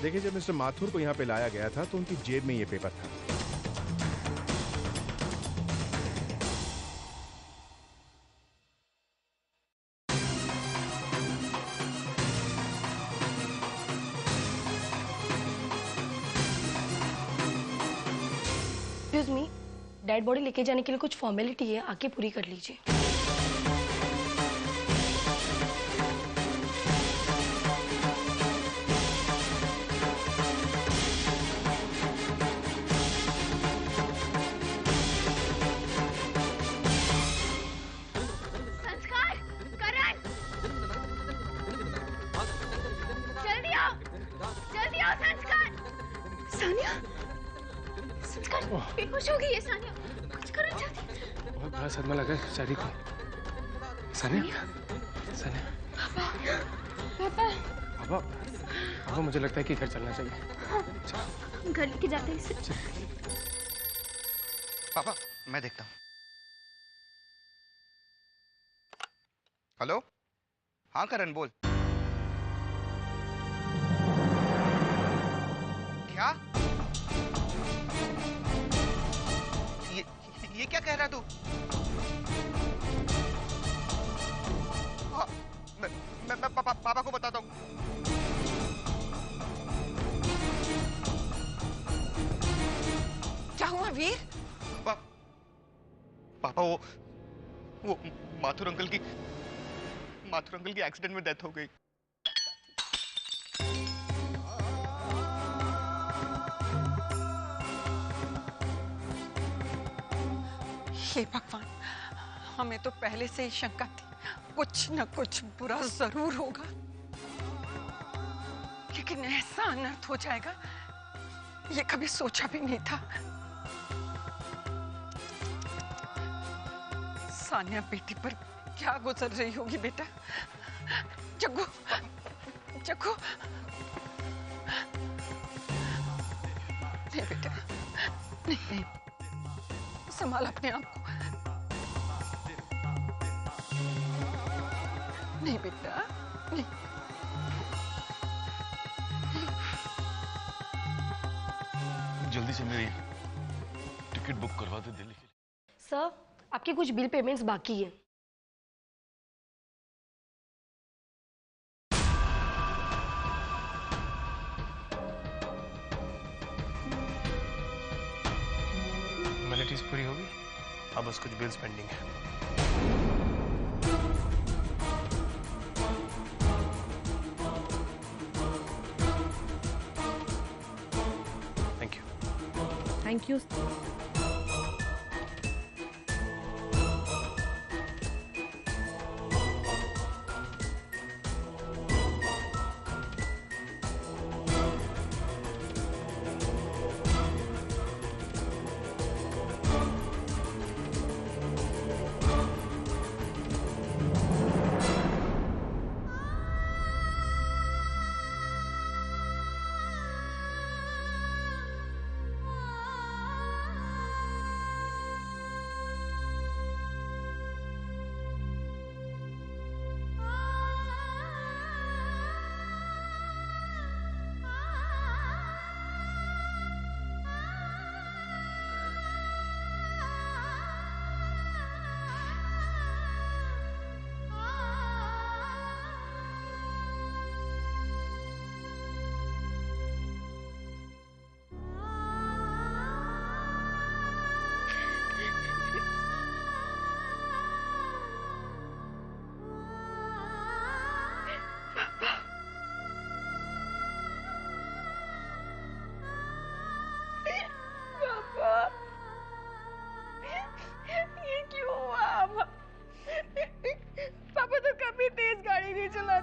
देखिए, जब मिस्टर माथुर को यहाँ पे लाया गया था तो उनकी जेब में ये पेपर था। एक्सक्यूज मी, डेड बॉडी लेके जाने के लिए कुछ फॉर्मेलिटी है, आके पूरी कर लीजिए। बेहोश हो गई है सानिया, कुछ करो जल्दी। बहुत बड़ा सदमा लगा है बेचारी को। सानिया, सानिया। पापा, पापा। पापा, पापा मुझे लगता है कि घर चलना चाहिए। हाँ, घर लेके जाते हैं इसे। पापा, मैं देखता हूँ। हेलो, हाँ करण बोल। क्या? ये क्या कह रहा तू? हाँ, मैं पापा को बताता हूँ। क्या हुआ वीर? पापा वो माथुर अंकल की एक्सीडेंट में डेथ हो गई। हे भगवान, हमें तो पहले से ही शंका थी, कुछ न कुछ बुरा जरूर होगा, लेकिन ऐसा अनर्थ हो जाएगा ये कभी सोचा भी नहीं था। सानिया बेटी पर क्या गुजर रही होगी बेटा। जग्गू, जग्गू। नहीं बेटा, नहीं, संभाल अपने आप को। नहीं बेटा, नहीं। जल्दी से मेरी टिकट बुक करवा दे दिल्ली के लिए। सर, आपके कुछ बिल पेमेंट्स बाकी हैं। फॉर्मेलिटीज पूरी होगी, अब बस कुछ बिल्स पेंडिंग है। Thank you. Thank you.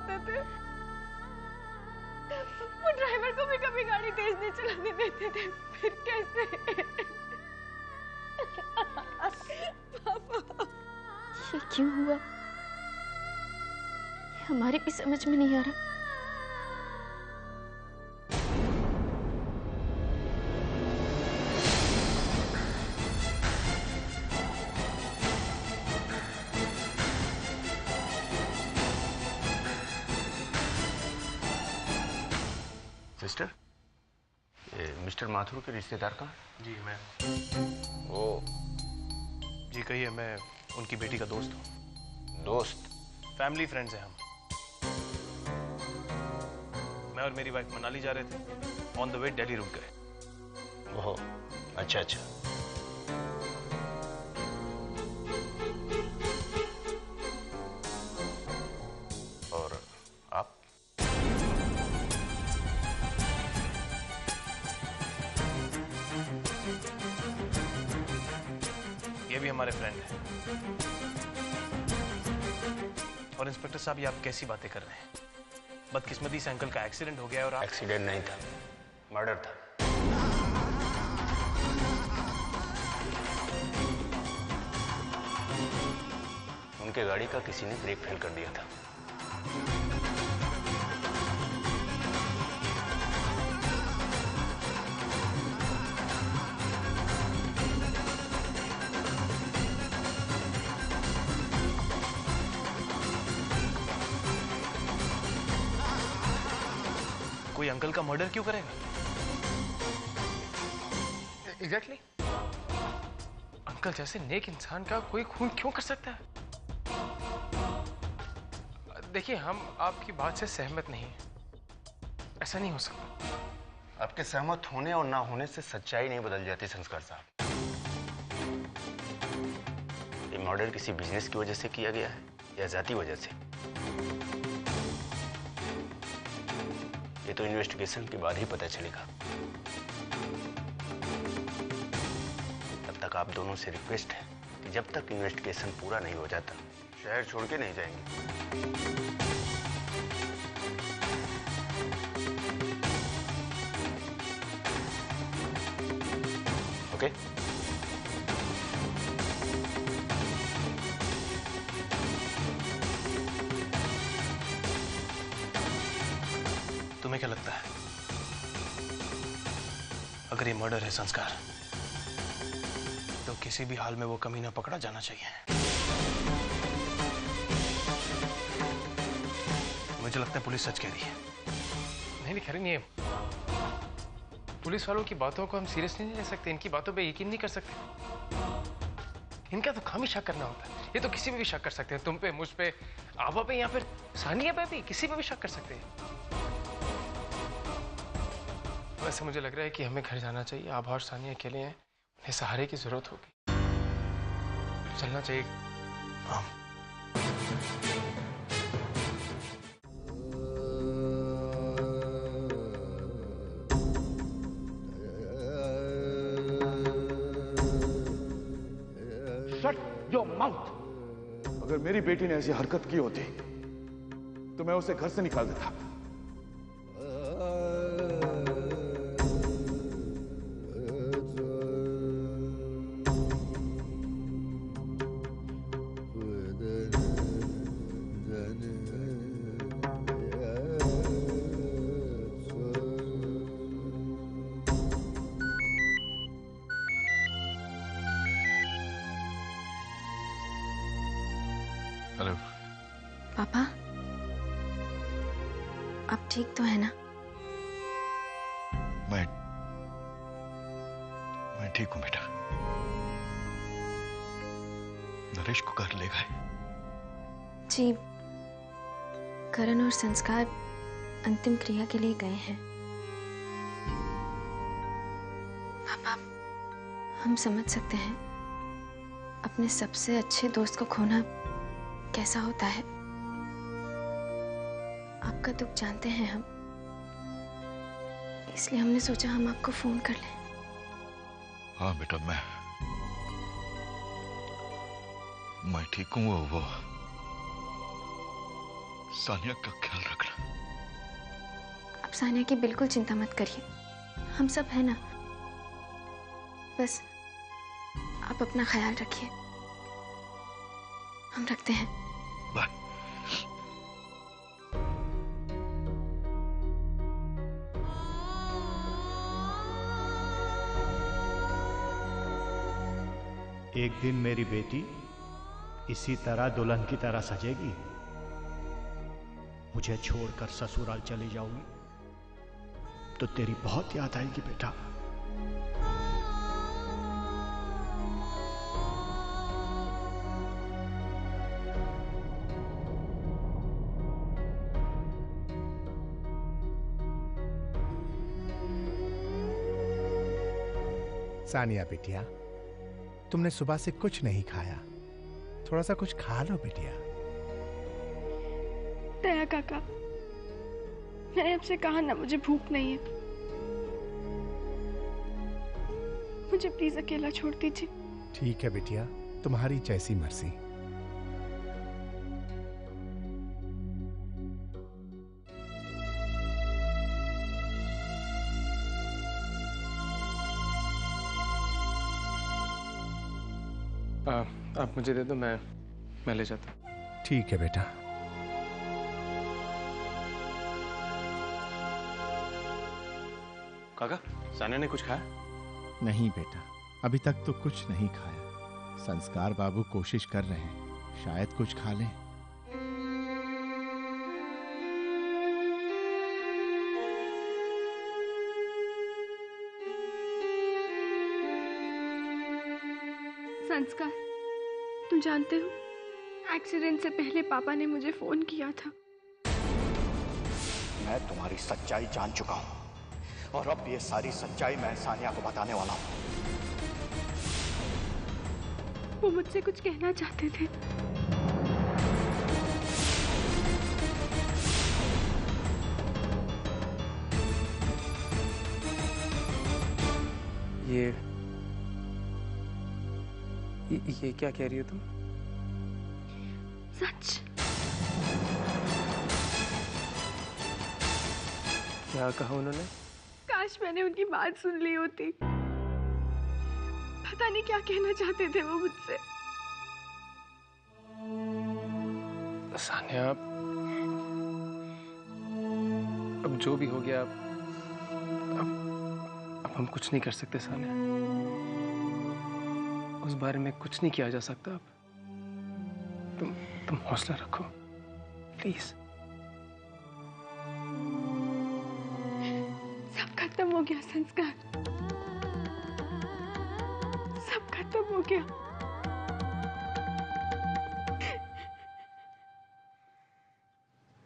जाते थे। वो ड्राइवर को भी कभी गाड़ी तेज नहीं चलाने देते थे। फिर कैसे? पापा, ये क्यों हुआ? ये हमारे भी समझ में नहीं आ रहा। सिस्टर, ये मिस्टर माथुर के रिश्तेदार कहाँ? जी मैं ओ, जी कहिए, मैं उनकी बेटी का दोस्त हूँ। दोस्त? फैमिली फ्रेंड्स हैं हम। मैं और मेरी वाइफ मनाली जा रहे थे, ऑन द वे दिल्ली रुक गए। ओहो, अच्छा अच्छा। और आप? ये भी हमारे फ्रेंड हैं। और इंस्पेक्टर साहब, ये आप कैसी बातें कर रहे हैं? बदकिस्मती से अंकल का एक्सीडेंट हो गया और आप... एक्सीडेंट नहीं था, मर्डर था। उनके गाड़ी का किसी ने ब्रेक फेल कर दिया था। कोई अंकल का मर्डर क्यों करेगा? एग्जैक्टली। अंकल जैसे नेक इंसान का कोई खून क्यों कर सकता है? देखिए, हम आपकी बात से सहमत नहीं हैं। ऐसा नहीं हो सकता। आपके सहमत होने और ना होने से सच्चाई नहीं बदल जाती संस्कार साहब। ये मर्डर किसी बिजनेस की वजह से किया गया है या जाती वजह से, ये तो इन्वेस्टिगेशन के बाद ही पता चलेगा। तब तक आप दोनों से रिक्वेस्ट है कि जब तक इन्वेस्टिगेशन पूरा नहीं हो जाता, शहर छोड़ के नहीं जाएंगे। ओके? तुम्हें क्या लगता है, अगर ये मर्डर है संस्कार, तो किसी भी हाल में वो कमीना पकड़ा जाना चाहिए। मुझे लगता है पुलिस सच कह रही है। नहीं करें, ये पुलिस वालों की बातों को हम सीरियसली नहीं ले सकते। इनकी बातों पे यकीन नहीं कर सकते। इनका तो खामी शक करना होता है। ये तो किसी पे भी शक कर सकते हैं। तुम पे, मुझ पे, आभा पे, या फिर सानिया पे भी, किसी पे भी शक कर सकते हैं। वैसे मुझे लग रहा है कि हमें घर जाना चाहिए। आभा और सानिया अकेले हैं, उन्हें सहारे की जरूरत होगी। चलना चाहिए। हाँ। Shut your mouth. अगर मेरी बेटी ने ऐसी हरकत की होती तो मैं उसे घर से निकाल देता। हेलो पापा, आप ठीक तो है ना? मैं ठीक हूं बेटा। नरेश को घर ले गए? जी, करण और संस्कार अंतिम क्रिया के लिए गए हैं। पापा, हम समझ सकते हैं अपने सबसे अच्छे दोस्त को खोना कैसा होता है। आपका दुख जानते हैं हम, इसलिए हमने सोचा हम आपको फोन कर लें। हाँ बेटा, मैं ठीक हूँ। वो सानिया का ख्याल रखना। आप सानिया की बिल्कुल चिंता मत करिए, हम सब हैं ना। बस आप अपना ख्याल रखिए। हम रखते हैं। बाय। एक दिन मेरी बेटी इसी तरह दुल्हन की तरह सजेगी, मुझे छोड़कर ससुराल चली जाऊंगी तो तेरी बहुत याद आएगी बेटा। सानिया बिटिया, तुमने सुबह से कुछ नहीं खाया, थोड़ा सा कुछ खा लो बिटिया। दया काका, मैंने आपसे कहा ना मुझे भूख नहीं है, मुझे प्लीज अकेला छोड़ दीजिए। ठीक है बिटिया, तुम्हारी जैसी मर्जी। आप मुझे दे दो, मैं ले जाता हूँ। ठीक है बेटा। काका, सानिया ने कुछ खाया? नहीं बेटा, अभी तक तो कुछ नहीं खाया। संस्कार बाबू कोशिश कर रहे हैं, शायद कुछ खा लें। संस्कार, तुम जानते हो, एक्सीडेंट से पहले पापा ने मुझे फोन किया था। मैं तुम्हारी सच्चाई जान चुका हूं और अब ये सारी सच्चाई मैं सानिया को बताने वाला हूं। वो मुझसे कुछ कहना चाहते थे। ये क्या कह रही हो तुम? सच। क्या कहा उन्होंने? काश मैंने उनकी बात सुन ली होती। पता नहीं क्या कहना चाहते थे वो मुझसे। सानिया, अब जो भी हो गया, अब हम कुछ नहीं कर सकते सानिया। उस बारे में कुछ नहीं किया जा सकता। अब तुम हौसला रखो प्लीज। सब खत्म हो गया संस्कार, सब खत्म हो गया।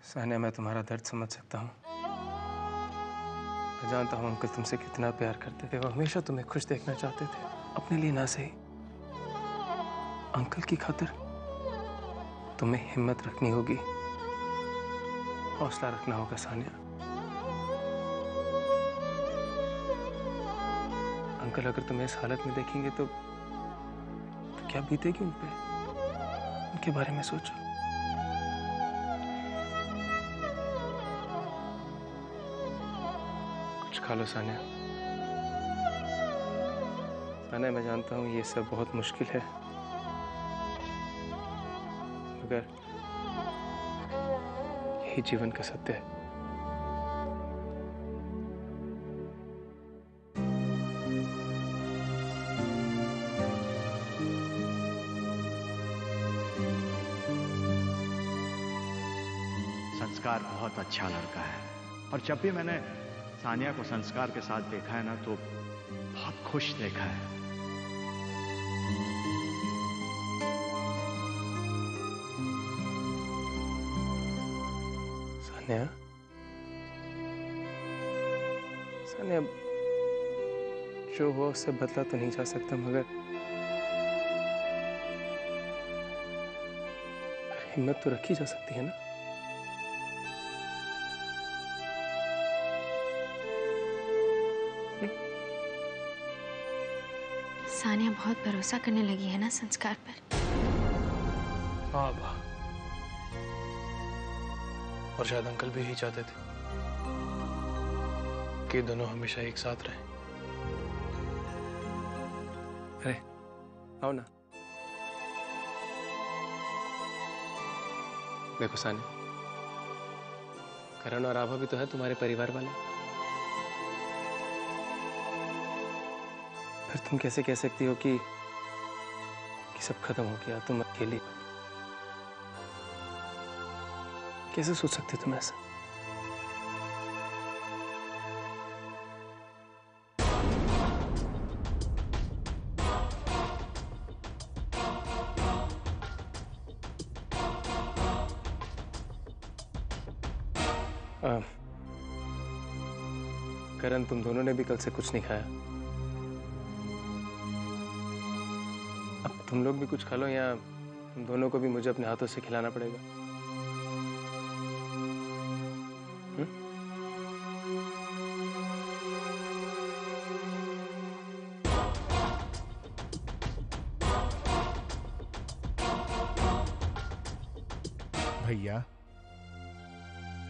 सानिया, मैं तुम्हारा दर्द समझ सकता हूँ। मैं जानता हूँ अंकल तुमसे कितना प्यार करते थे। वो हमेशा तुम्हें खुश देखना चाहते थे, अपने लिए ना सही, अंकल की खातिर। तुम्हें हिम्मत रखनी होगी, हौसला रखना होगा सानिया। अंकल अगर तुम्हें इस हालत में देखेंगे तो क्या बीतेगी उन पे? उनके बारे में सोचो। कुछ खा लो सानिया। सानिया, मैं जानता हूँ ये सब बहुत मुश्किल है, मगर यही जीवन का सत्य है। संस्कार बहुत अच्छा लड़का है और जब भी मैंने सानिया को संस्कार के साथ देखा है ना तो बहुत खुश देखा है। सानिया, सानिया, जो हुआ उससे बदला तो नहीं जा सकता, मगर हिम्मत तो रखी जा सकती है ना। सानिया बहुत भरोसा करने लगी है ना संस्कार पर। वाह वाह, और शायद अंकल भी यही चाहते थे कि दोनों हमेशा एक साथ रहें। अरे आओ ना। देखो सानी, करण और आभा भी तो है तुम्हारे परिवार वाले। फिर तुम कैसे कह सकती हो कि सब खत्म हो गया, तुम अकेली? कैसे सोच सकते हो तुम ऐसा? करण, तुम दोनों ने भी कल से कुछ नहीं खाया। अब तुम लोग भी कुछ खा लो, या तुम दोनों को भी मुझे अपने हाथों से खिलाना पड़ेगा। भैया,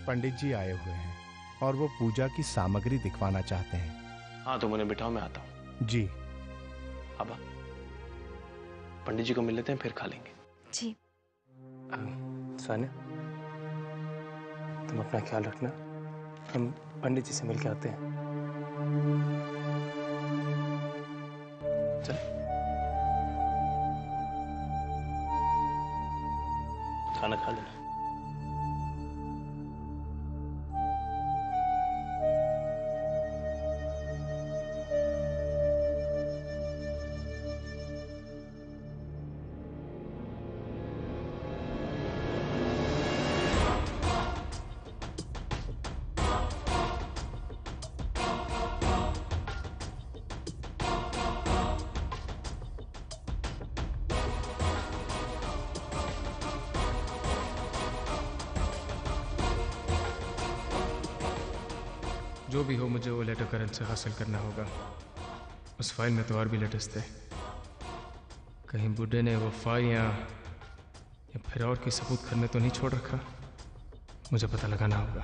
पंडित जी आए हुए हैं और वो पूजा की सामग्री दिखवाना चाहते हैं। हाँ, तुम उन्हें बिठाओ, मैं आता हूँ। जी। आभा, पंडित जी को मिल लेते हैं, फिर खा लेंगे। जी। सानिया, तुम अपना ख्याल रखना, हम पंडित जी से मिल के आते हैं। चल। खाना खा लेना। जो भी हो, मुझे वो लेटर करण से हासिल करना होगा। उस फाइल में तो और भी लेटर्स थे। कहीं बुड्ढे ने वो फाइल या फिर और कोई सबूत घर में तो नहीं छोड़ रखा। मुझे पता लगाना होगा।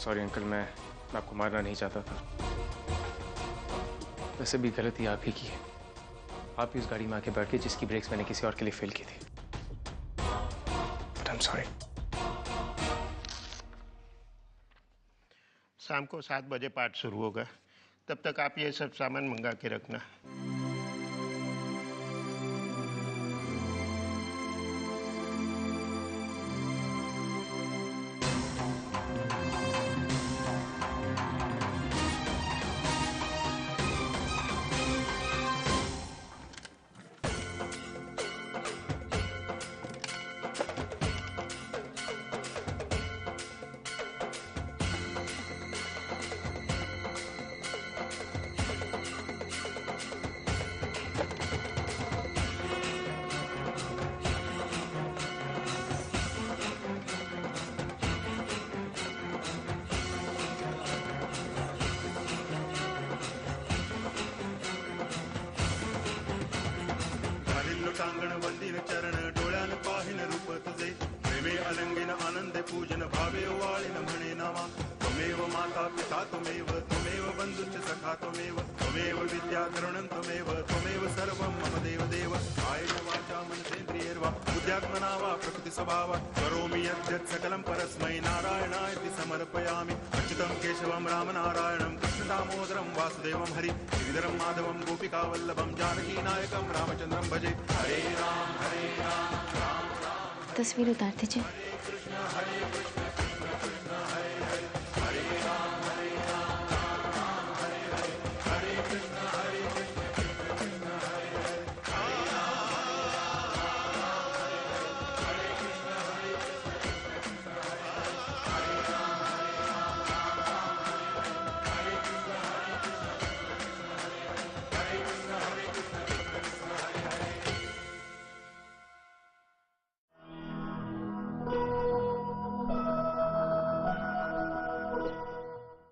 सॉरी अंकल, मैं आपको मारना नहीं चाहता था। वैसे भी गलती आप ही की है। आप ही उस गाड़ी में आके बैठ गए जिसकी ब्रेक्स मैंने किसी और के लिए फेल की थी। But I am sorry. शाम को 7 बजे पाठ शुरू होगा, तब तक आप ये सब सामान मंगा के रखना। टांगण वंदिन चरण डोळ्यान पाहिन रूप तुझे प्रेमे अलंगिन आनंदे पूजन भावे वाळिन म्हणे नामा त्वमेव माता पिता त्वमेव त्वमेव बंधुश्च सखा त्वमेव त्वमेव विद्या करुणं त्वमेव त्वमेव सर्वं मम देव देव कायेन वाचा मनसेन्द्रियैर्वा बुद्ध्यात्मना वा प्रकृति स्वभावा करोमि यद्यत् सकलं परस्मै नारायणायति समर्पयामि अच्युतं केशवं रामनारायणं कृष्णदामोदरं वासुदेवं हरि श्रीधरं माधवं गोपिकावल्लभं जानकीनायकं रामचन्द्रं भजे। हरे राम राम राम। तस्वीर उतार दीजिए। हरे कृष्ण